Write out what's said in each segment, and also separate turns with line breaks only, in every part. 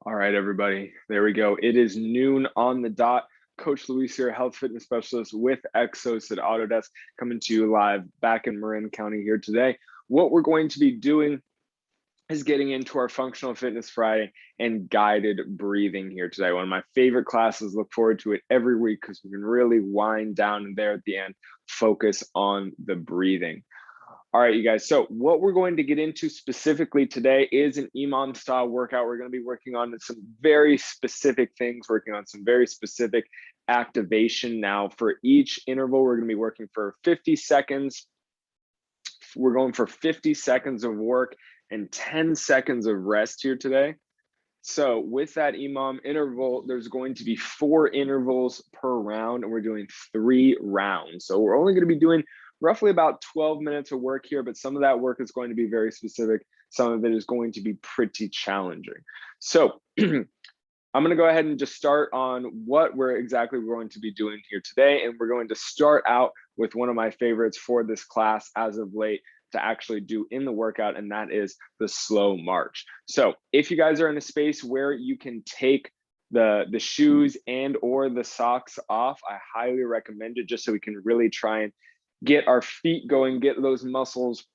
All right, everybody, there we go. It is noon on the dot. Coach Luis here, health fitness specialist with Exos at Autodesk, coming to you live back in Marin County here today. What we're going to be doing is getting into our Functional Fitness Friday and guided breathing here today. One of my favorite classes. Look forward to it every week because we can really wind down and there at the end, focus on the breathing. All right, you guys. So what we're going to get into specifically today is an Imam style workout. We're going to be working on some very specific things, working on some very specific activation. Now for each interval, we're going to be working for 50 seconds. We're going for 50 seconds of work and 10 seconds of rest here today. So with that Imam interval, there's going to be 4 intervals per round, and we're doing 3 rounds. So we're only going to be doing roughly about 12 minutes of work here, but some of that work is going to be very specific. Some of it is going to be pretty challenging. So I'm going to go ahead and just start on what we're going to be doing here today. And we're going to start out with one of my favorites for this class as of late to actually do in the workout, and that is the slow march. So if you guys are in a space where you can take the shoes and or the socks off, I highly recommend it, just so we can really try and get our feet going, get those muscles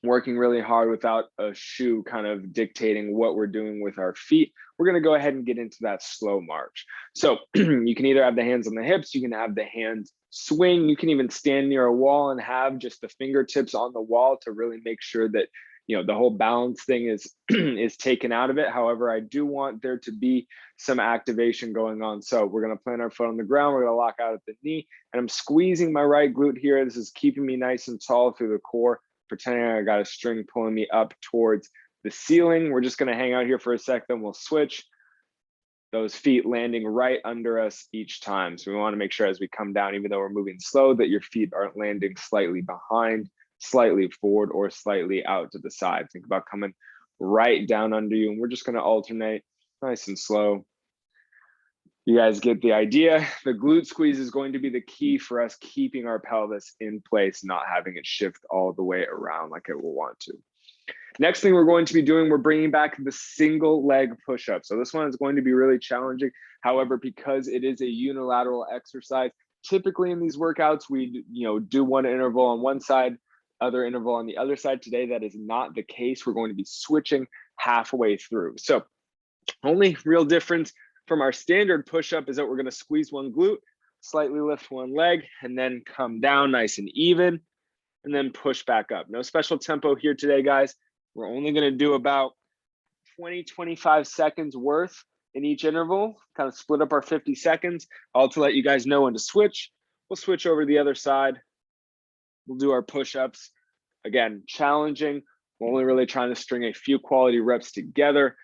working really hard without a shoe kind of dictating what we're doing with our feet. We're going to go ahead and get into that slow march. So you can either have the hands on the hips, you can have the hands swing, you can even stand near a wall and have just the fingertips on the wall to really make sure that the whole balance thing is is taken out of it. However, I do want there to be some activation going on. So we're going to plant our foot on the ground. We're going to lock out at the knee, and I'm squeezing my right glute here. This is keeping me nice and tall through the core, pretending I got a string pulling me up towards the ceiling. We're just going to hang out here for a sec, then we'll switch. Those feet landing right under us each time. So we want to make sure as we come down, even though we're moving slow, that your feet aren't landing slightly behind, slightly forward, or slightly out to the side. Think about coming right down under you, and we're just going to alternate nice and slow. You guys get the idea. The glute squeeze is going to be the key for us keeping our pelvis in place, not having it shift all the way around like it will want to. Next thing we're going to be doing, we're bringing back the single leg push-up. So this one is going to be really challenging. However, because it is a unilateral exercise, typically in these workouts, we do one interval on one side, other interval on the other side. Today, that is not the case. We're going to be switching halfway through. So only real difference from our standard push-up is that we're going to squeeze one glute, slightly lift one leg, and then come down nice and even, and then push back up. No special tempo here today, guys. We're only going to do about 20-25 seconds worth in each interval, kind of split up our 50 seconds. All to let you guys know when to switch. We'll switch over to the other side. We'll do our push-ups. Again, challenging. We're only really trying to string a few quality reps together,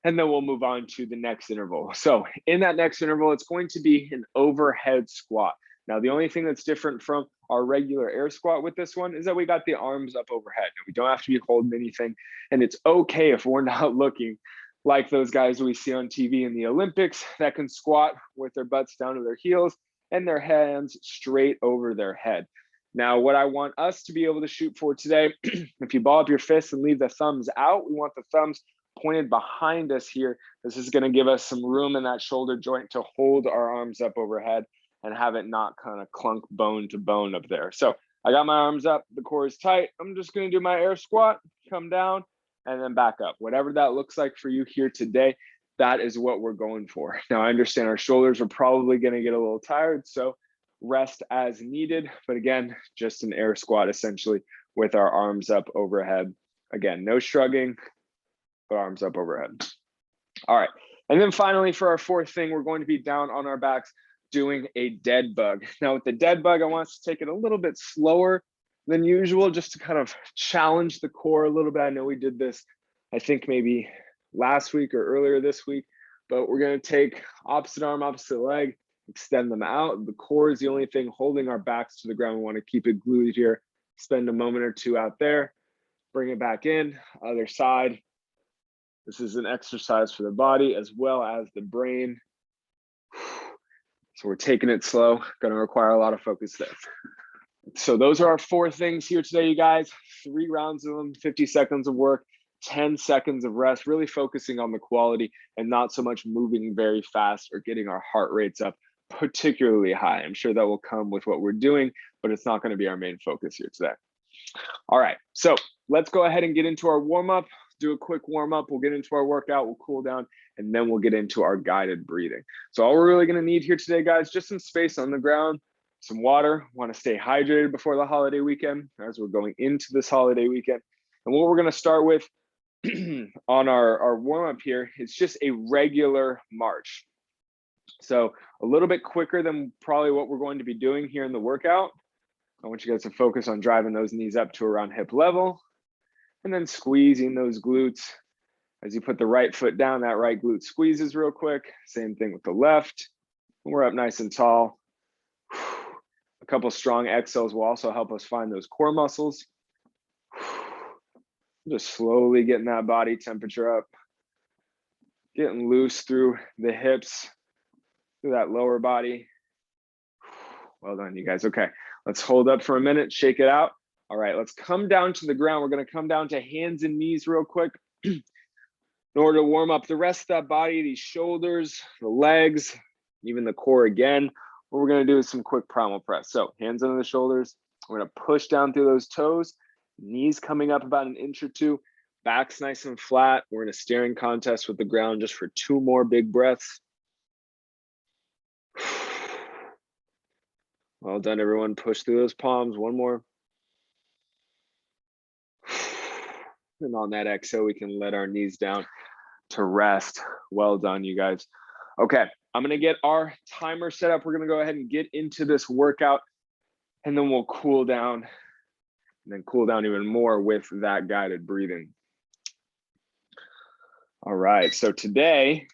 and then we'll move on to the next interval. So in that next interval, it's going to be an overhead squat. Now, the only thing that's different from our regular air squat with this one is that we got the arms up overhead. And we don't have to be holding anything. And it's okay if we're not looking like those guys we see on TV in the Olympics that can squat with their butts down to their heels and their hands straight over their head. Now, what I want us to be able to shoot for today, if you ball up your fists and leave the thumbs out, we want the thumbs pointed behind us here. This is going to give us some room in that shoulder joint to hold our arms up overhead and have it not kind of clunk bone to bone up there. So I got my arms up, the core is tight. I'm just going to do my air squat, come down, and then back up. Whatever that looks like for you here today, that is what we're going for. Now, I understand our shoulders are probably going to get a little tired, so rest as needed. But again, just an air squat essentially with our arms up overhead. Again, no shrugging, but arms up overhead. All right. And then finally, for our fourth thing, we're going to be down on our backs doing a dead bug. Now with the dead bug, I want us to take it a little bit slower than usual, just to kind of challenge the core a little bit. I know we did this, I think maybe last week or earlier this week, but we're going to take opposite arm, opposite leg, extend them out. The core is the only thing holding our backs to the ground. We want to keep it glued here. Spend a moment or two out there, bring it back in, other side. This is an exercise for the body as well as the brain. So we're taking it slow, going to require a lot of focus there. So those are our 4 things here today, you guys. 3 rounds of them, 50 seconds of work, 10 seconds of rest, really focusing on the quality and not so much moving very fast or getting our heart rates up particularly high. I'm sure that will come with what we're doing, but it's not going to be our main focus here today. All right, so let's go ahead and get into our warm-up. Do a quick warm-up. We'll get into our workout. We'll cool down, and then we'll get into our guided breathing. So all we're really going to need here today, guys, just some space on the ground, some water. Want to stay hydrated before the holiday weekend as we're going into this holiday weekend. And what we're going to start with on our warm-up here is just a regular march. So a little bit quicker than probably what we're going to be doing here in the workout. I want you guys to focus on driving those knees up to around hip level and then squeezing those glutes. As you put the right foot down, that right glute squeezes real quick. Same thing with the left. We're up nice and tall. A couple strong exhales will also help us find those core muscles. Just slowly getting that body temperature up, getting loose through the hips, through that lower body. Well done, you guys. Okay, let's hold up for a minute, shake it out. All right, let's come down to the ground. We're going to come down to hands and knees real quick in order to warm up the rest of that body, these shoulders, the legs, even the core again. What we're going to do is some quick primal press. So hands under the shoulders. We're going to push down through those toes, knees coming up about 1 inch or 2, back's nice and flat. We're in a staring contest with the ground just for 2 more big breaths. Well done, everyone. Push through those palms. 1 more. And on that exhale, we can let our knees down to rest. Well done, you guys. Okay, I'm going to get our timer set up. We're going to go ahead and get into this workout, and then we'll cool down, and then cool down even more with that guided breathing. All right, so today,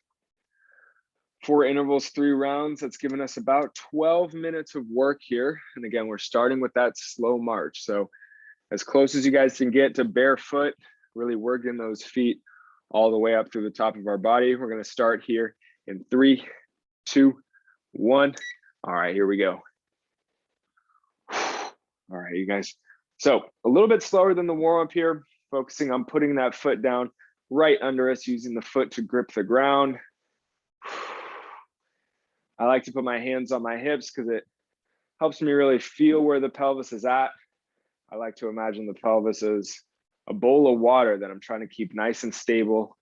4 intervals, 3 rounds. That's given us about 12 minutes of work here. And again, we're starting with that slow march. So as close as you guys can get to barefoot, really working those feet all the way up through the top of our body. We're going to start here in 3, 2, 1. All right, here we go. All right, you guys. So a little bit slower than the warm up here, focusing on putting that foot down right under us, using the foot to grip the ground. I like to put my hands on my hips because it helps me really feel where the pelvis is at. I like to imagine the pelvis as a bowl of water that I'm trying to keep nice and stable,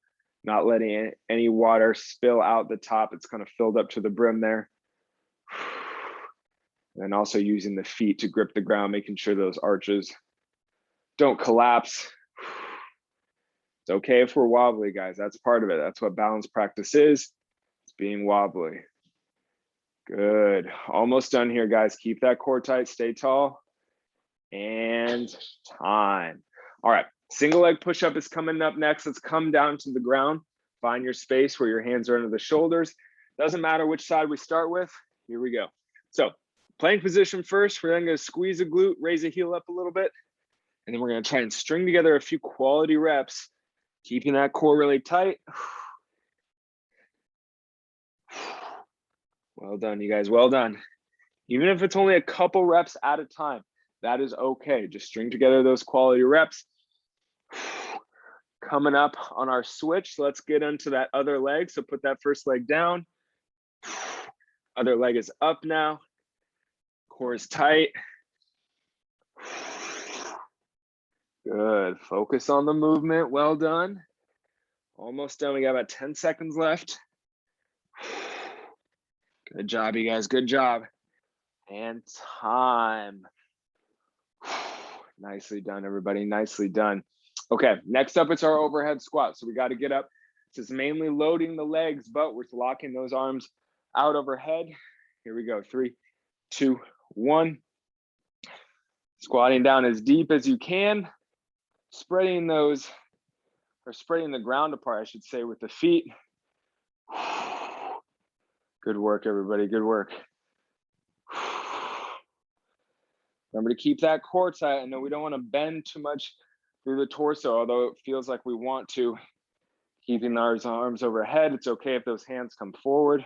not letting any water spill out the top. It's kind of filled up to the brim there. And also using the feet to grip the ground, making sure those arches don't collapse. It's okay if we're wobbly, guys. That's part of it. That's what balance practice is. It's being wobbly. Good. Almost done here, guys. Keep that core tight. Stay tall. And time. All right. Single leg push-up is coming up next. Let's come down to the ground. Find your space where your hands are under the shoulders. Doesn't matter which side we start with. Here we go. So plank position first. We're then going to squeeze a glute, raise a heel up a little bit. And then we're going to try and string together a few quality reps, keeping that core really tight. Well done, you guys. Well done. Even if it's only a couple reps at a time, that is okay. Just string together those quality reps. Coming up on our switch, let's get into that other leg. So put that first leg down. Other leg is up now. Core is tight. Good. Focus on the movement. Well done. Almost done. We got about 10 seconds left. Good job, you guys. Good job. And time. Nicely done, everybody. Nicely done. Okay, next up, it's our overhead squat. So we got to get up. This is mainly loading the legs, but we're locking those arms out overhead. Here we go. 3, 2, 1. Squatting down as deep as you can. Spreading those, or spreading the ground apart, I should say, with the feet. Good work, everybody. Good work. Remember to keep that core tight. I know we don't want to bend too much through the torso, although it feels like we want to. Keeping our arms overhead. It's okay if those hands come forward.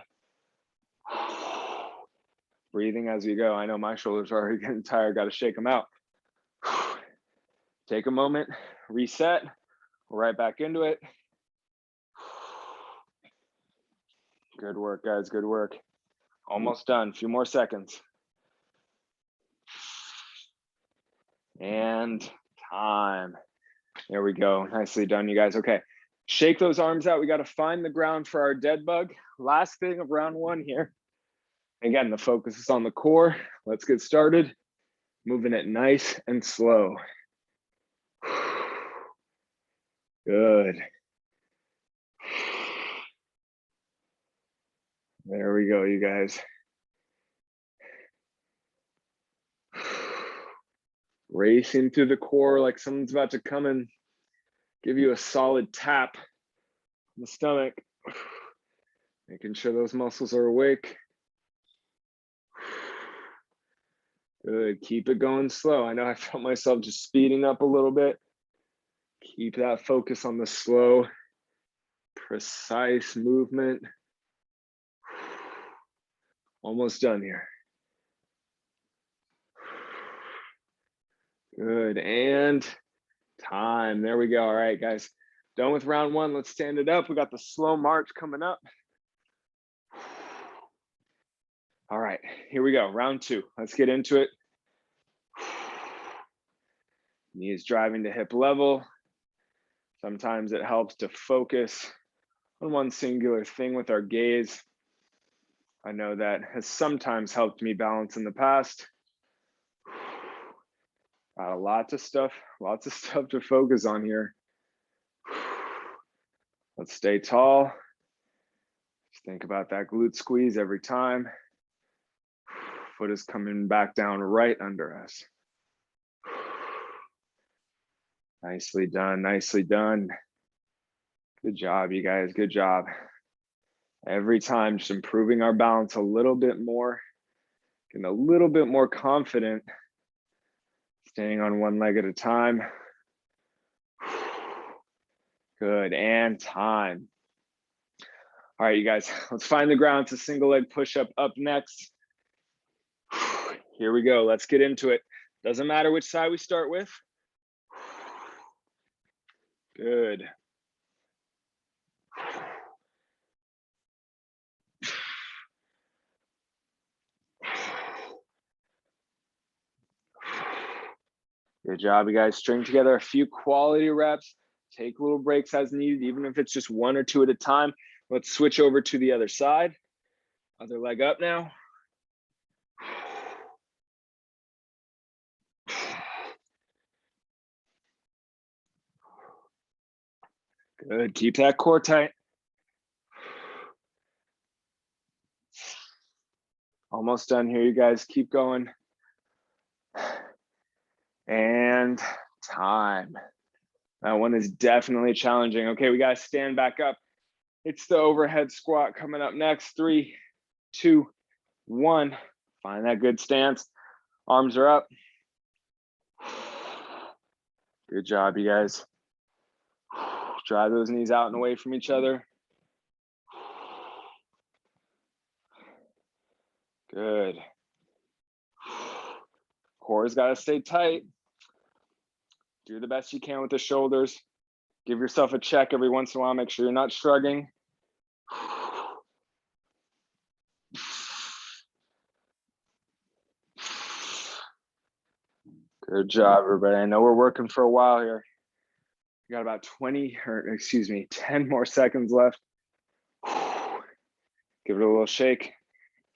Breathing as you go. I know my shoulders are already getting tired. Got to shake them out. Take a moment, reset. Right back into it. Good work, guys, good work. Almost done, a few more seconds. And time. There we go, nicely done, you guys. Okay, shake those arms out. We got to find the ground for our dead bug. Last thing of round one here. Again, the focus is on the core. Let's get started. Moving it nice and slow. Good. There we go, you guys. Racing through the core like someone's about to come and give you a solid tap in the stomach. Making sure those muscles are awake. Good, keep it going slow. I know I felt myself just speeding up a little bit. Keep that focus on the slow, precise movement. Almost done here. Good, and time. There we go. All right, guys. Done with round one. Let's stand it up. We got the slow march coming up. All right, here we go. Round two. Let's get into it. Knees driving to hip level. Sometimes it helps to focus on one singular thing with our gaze. I know that has sometimes helped me balance in the past. Got lots of stuff to focus on here. Let's stay tall. Just think about that glute squeeze every time. Foot is coming back down right under us. Nicely done, nicely done. Good job, you guys, good job. Every time, just improving our balance a little bit more, getting a little bit more confident, staying on one leg at a time. Good, and time. All right, you guys, let's find the ground. It's a single leg push-up up next. Here we go, let's get into it. Doesn't matter which side we start with. Good. Good job, you guys. String together a few quality reps. Take little breaks as needed, even if it's just one or two at a time. Let's switch over to the other side. Other leg up now. Good, keep that core tight. Almost done here, you guys, keep going. And time. That one is definitely challenging. Okay, we gotta stand back up. It's the overhead squat coming up next. 3, 2, 1. Find that good stance. Arms are up. Good job, you guys. Drive those knees out and away from each other. Good. Core's got to stay tight. Do the best you can with the shoulders. Give yourself a check every once in a while. Make sure you're not shrugging. Good job, everybody. I know we're working for a while here. We got about 10 more seconds left. Give it a little shake.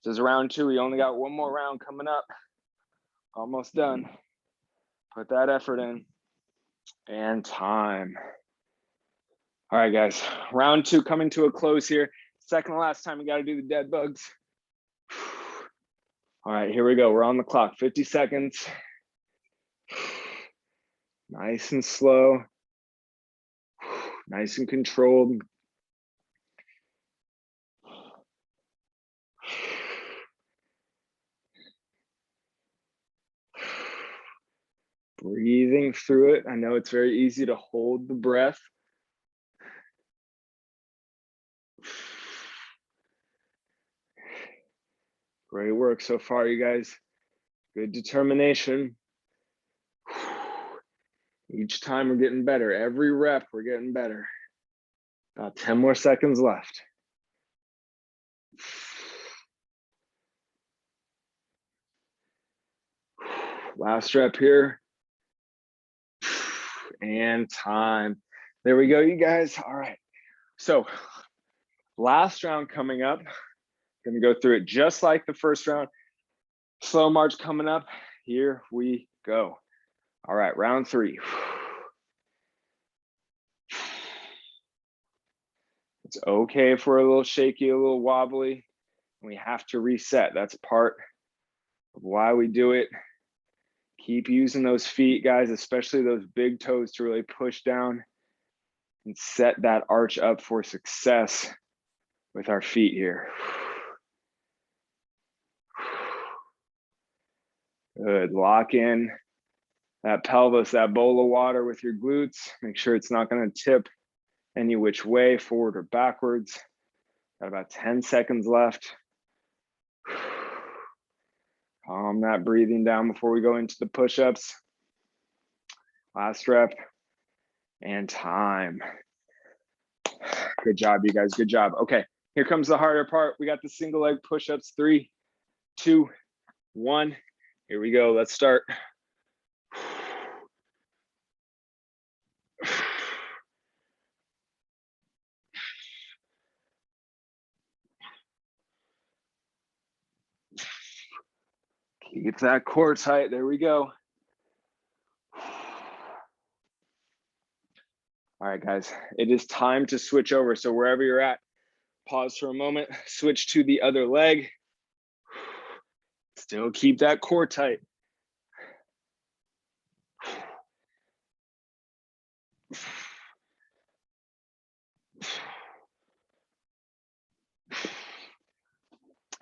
This is round two. We only got one more round coming up. Almost done. Put that effort in. And time. All right, guys. Round two coming to a close here. Second to last time we got to do the dead bugs. All right, here we go. We're on the clock. 50 seconds. Nice and slow. Nice and controlled. Breathing through it. I know it's very easy to hold the breath. Great work so far, you guys. Good determination. Each time we're getting better. Every rep, we're getting better. About 10 more seconds left. Last rep here. And time. There we go, you guys. All right. So last round coming up. Gonna go through it just like the first round. Slow march coming up. Here we go. All right, round 3. It's okay if we're a little shaky, a little wobbly. We have to reset. That's part of why we do it. Keep using those feet, guys, especially those big toes to really push down and set that arch up for success with our feet here. Good, lock in that pelvis, that bowl of water with your glutes. Make sure it's not gonna tip any which way, forward or backwards. Got about 10 seconds left. Calm that breathing down before we go into the push-ups. Last rep and time. Good job, you guys, good job. Okay, here comes the harder part. We got the single leg push-ups. 3, 2, 1. Here we go, let's start. Keep that core tight, there we go. All right, guys, it is time to switch over. So wherever you're at, pause for a moment, switch to the other leg. Still keep that core tight.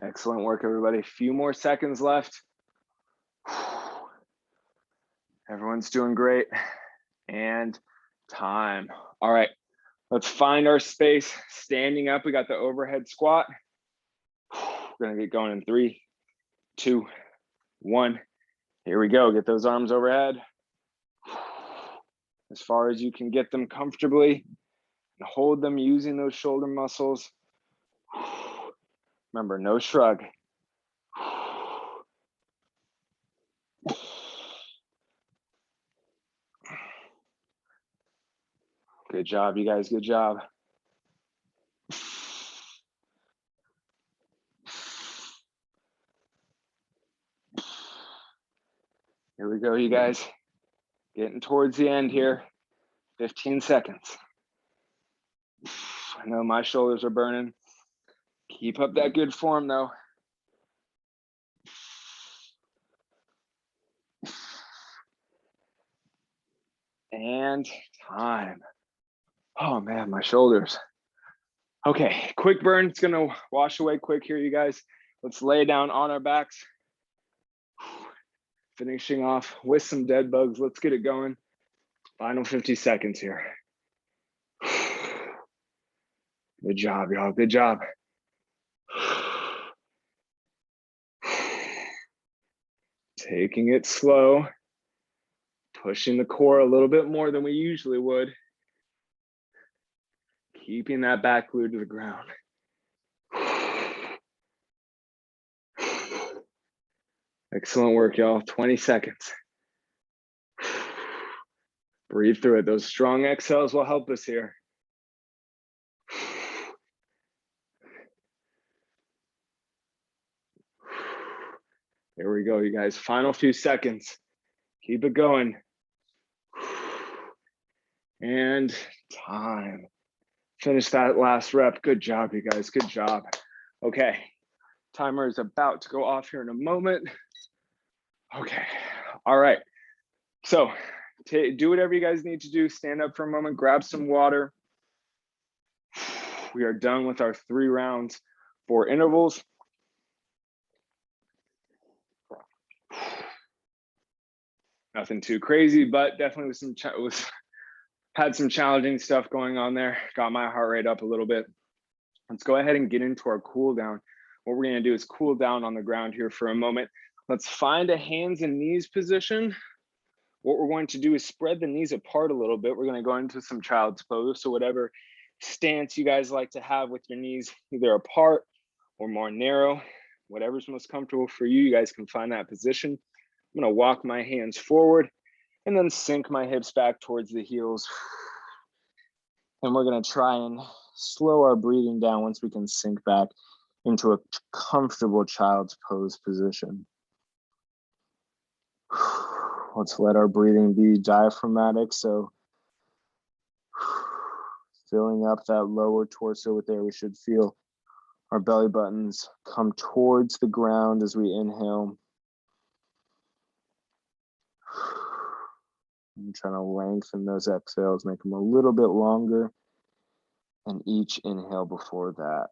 Excellent work, everybody. Few more seconds left. Everyone's doing great. And time. All right, let's find our space. Standing up, we got the overhead squat. We're gonna get going in 3, 2, 1. Here we go, get those arms overhead. As far as you can get them comfortably. And hold them using those shoulder muscles. Remember, no shrug. Good job, you guys, good job. Here we go, you guys. Getting towards the end here. 15 seconds. I know my shoulders are burning. Keep up that good form though. And time. Oh man, my shoulders. Okay, quick burn. It's gonna wash away quick here, you guys. Let's lay down on our backs. Finishing off with some dead bugs. Let's get it going. Final 50 seconds here. Good job, y'all. Good job. Taking it slow. Pushing the core a little bit more than we usually would. Keeping that back glued to the ground. Excellent work, y'all. 20 seconds. Breathe through it. Those strong exhales will help us here. There we go, you guys. Final few seconds. Keep it going. And time. Finish that last rep. Good job, you guys. Good job. Okay. Timer is about to go off here in a moment. Okay. All right. So do whatever you guys need to do. Stand up for a moment. Grab some water. We are done with our 3 rounds for intervals. Nothing too crazy, but definitely had some challenging stuff going on there. Got my heart rate up a little bit. Let's go ahead and get into our cool down. What we're gonna do is cool down on the ground here for a moment. Let's find a hands and knees position What we're going to do is spread the knees apart a little bit. We're going to go into some child's pose. So whatever stance you guys like to have with your knees, either apart or more narrow, whatever's most comfortable for you, you guys can find that position. I'm going to walk my hands forward and then sink my hips back towards the heels. And we're going to try and slow our breathing down once we can sink back into a comfortable child's pose position. Let's let our breathing be diaphragmatic. So filling up that lower torso with air, we should feel our belly buttons come towards the ground as we inhale. I'm trying to lengthen those exhales, make them a little bit longer. And each inhale before that.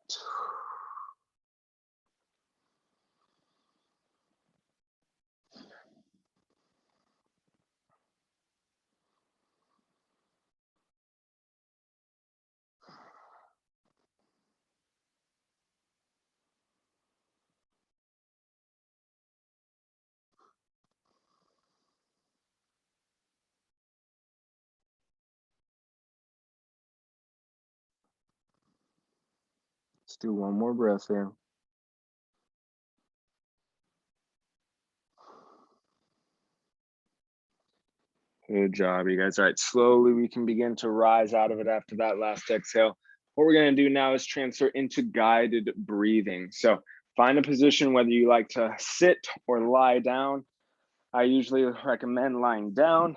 Let's do one more breath here. Good job, you guys. All right, slowly we can begin to rise out of it after that last exhale. What we're going to do now is transfer into guided breathing. So find a position, whether you like to sit or lie down. I usually recommend lying down.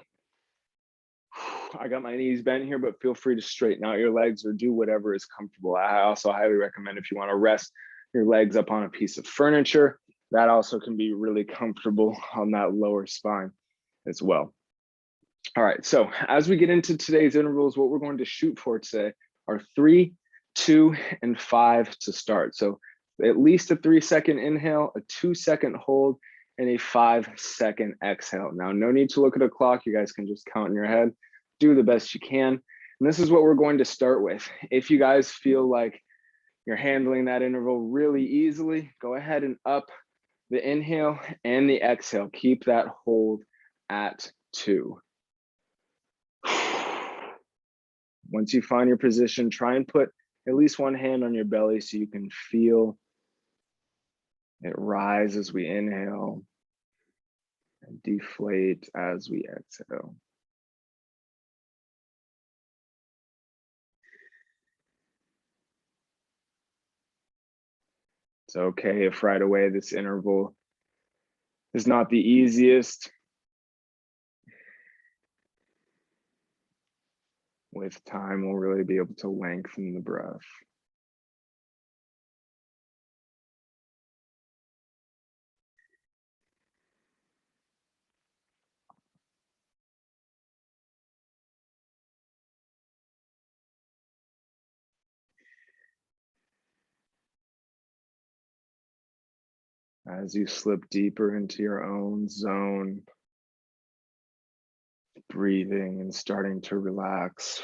I got my knees bent here, but feel free to straighten out your legs or do whatever is comfortable. I also highly recommend if you want to rest your legs up on a piece of furniture, that also can be really comfortable on that lower spine as well. All right, so as we get into today's intervals, what we're going to shoot for today are 3, 2, and 5 to start. So at least a 3-second inhale, a 2-second hold, and a 5-second exhale. Now, no need to look at a clock. You guys can just count in your head. Do the best you can. And this is what we're going to start with. If you guys feel like you're handling that interval really easily, go ahead and up the inhale and the exhale. Keep that hold at 2. Once you find your position, try and put at least one hand on your belly so you can feel it rise as we inhale and deflate as we exhale. It's okay if right away this interval is not the easiest. With time, we'll really be able to lengthen the breath. As you slip deeper into your own zone, breathing and starting to relax.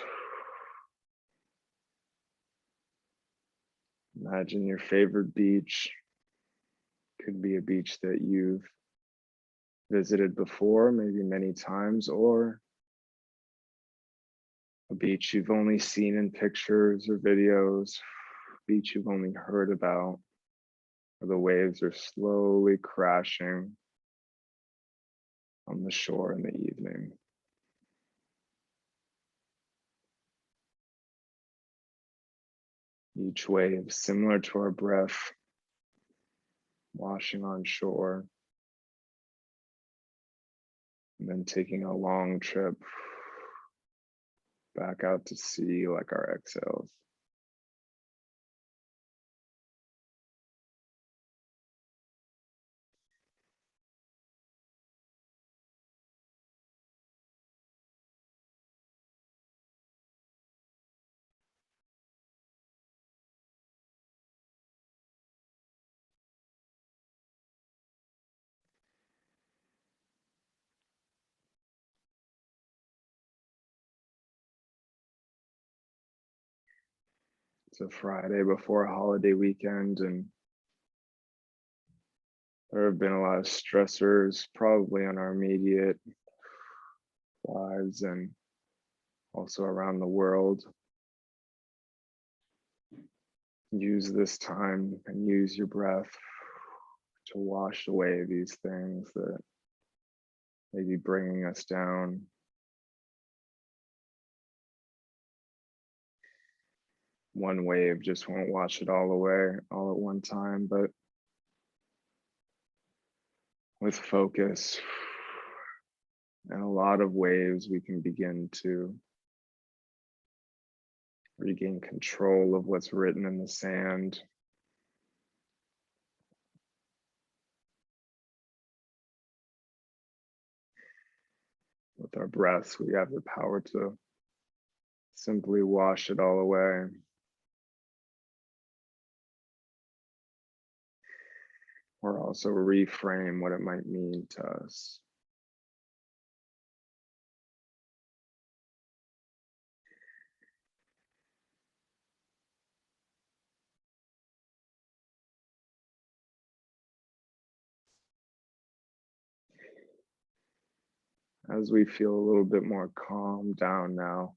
Imagine your favorite beach. Could be a beach that you've visited before, maybe many times, or a beach you've only seen in pictures or videos, beach you've only heard about, where the waves are slowly crashing on the shore in the evening. Each wave similar to our breath, washing on shore, and then taking a long trip back out to sea like our exhales. It's a Friday before a holiday weekend, and there have been a lot of stressors, probably on our immediate lives and also around the world. Use this time and use your breath to wash away these things that may be bringing us down. One wave just won't wash it all away all at one time, but with focus and a lot of waves, we can begin to regain control of what's written in the sand. With our breaths, we have the power to simply wash it all away. Or also reframe what it might mean to us. As we feel a little bit more calmed down now,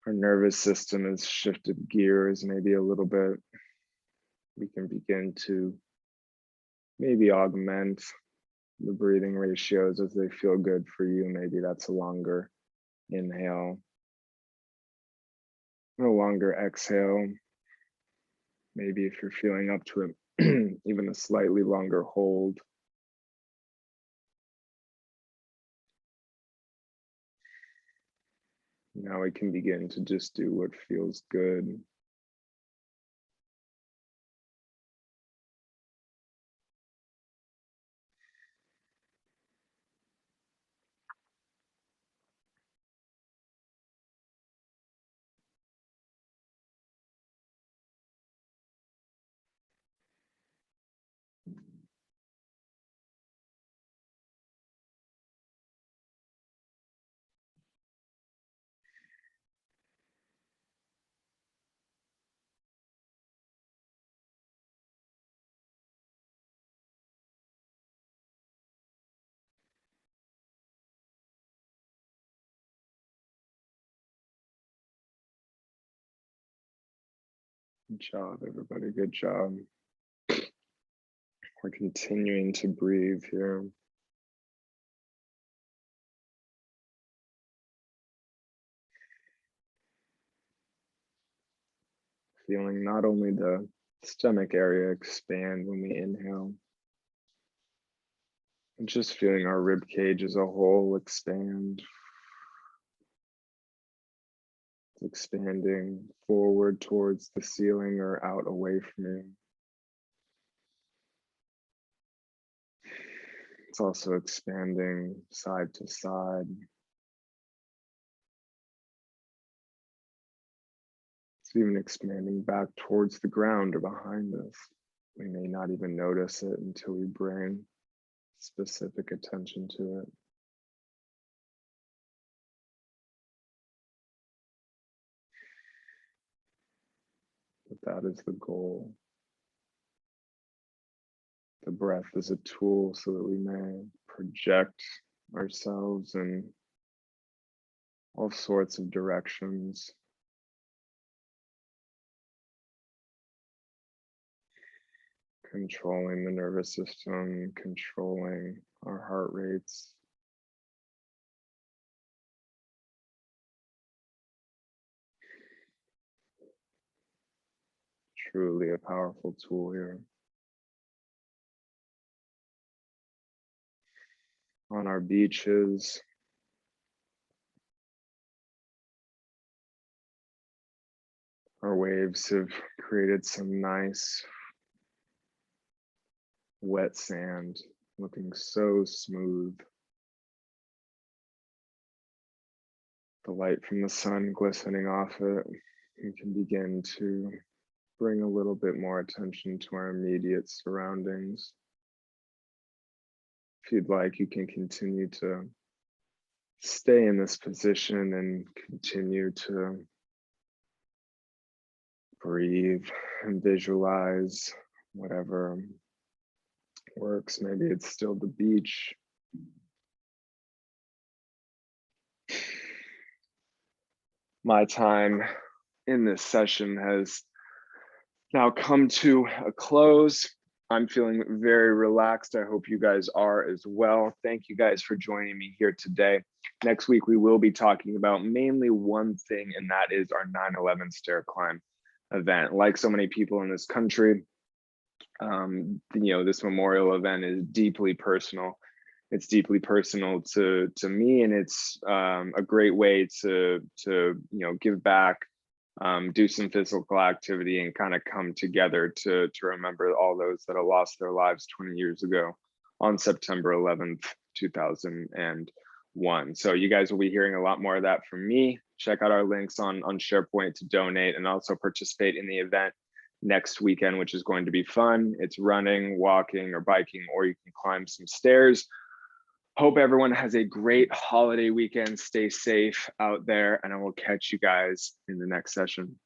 our nervous system has shifted gears maybe a little bit. We can begin to maybe augment the breathing ratios as they feel good for you. Maybe that's a longer inhale, a longer exhale. Maybe if you're feeling up to it, even a slightly longer hold. Now we can begin to just do what feels good. Good job, everybody. Good job. We're continuing to breathe here. Feeling not only the stomach area expand when we inhale, but just feeling our rib cage as a whole expand. Expanding forward towards the ceiling or out away from you. It's also expanding side to side. It's even expanding back towards the ground or behind us. We may not even notice it until we bring specific attention to it. But that is the goal. The breath is a tool so that we may project ourselves in all sorts of directions. Controlling the nervous system, controlling our heart rates. Truly a powerful tool here. On our beaches, our waves have created some nice wet sand, looking so smooth. The light from the sun glistening off it, we can begin to bring a little bit more attention to our immediate surroundings. If you'd like, you can continue to stay in this position and continue to breathe and visualize whatever works. Maybe it's still the beach. My time in this session has now come to a close. I'm feeling very relaxed. I hope you guys are as well. Thank you guys for joining me here today. Next week, we will be talking about mainly one thing, and that is our 9/11 stair climb event. Like so many people in this country, this memorial event is deeply personal. It's deeply personal to me, and it's a great way to give back, do some physical activity, and kind of come together to remember all those that have lost their lives 20 years ago on September 11th, 2001. So you guys will be hearing a lot more of that from me. Check out our links on SharePoint to donate and also participate in the event next weekend, which is going to be fun. It's running, walking, or biking, or you can climb some stairs. Hope everyone has a great holiday weekend. Stay safe out there, and I will catch you guys in the next session.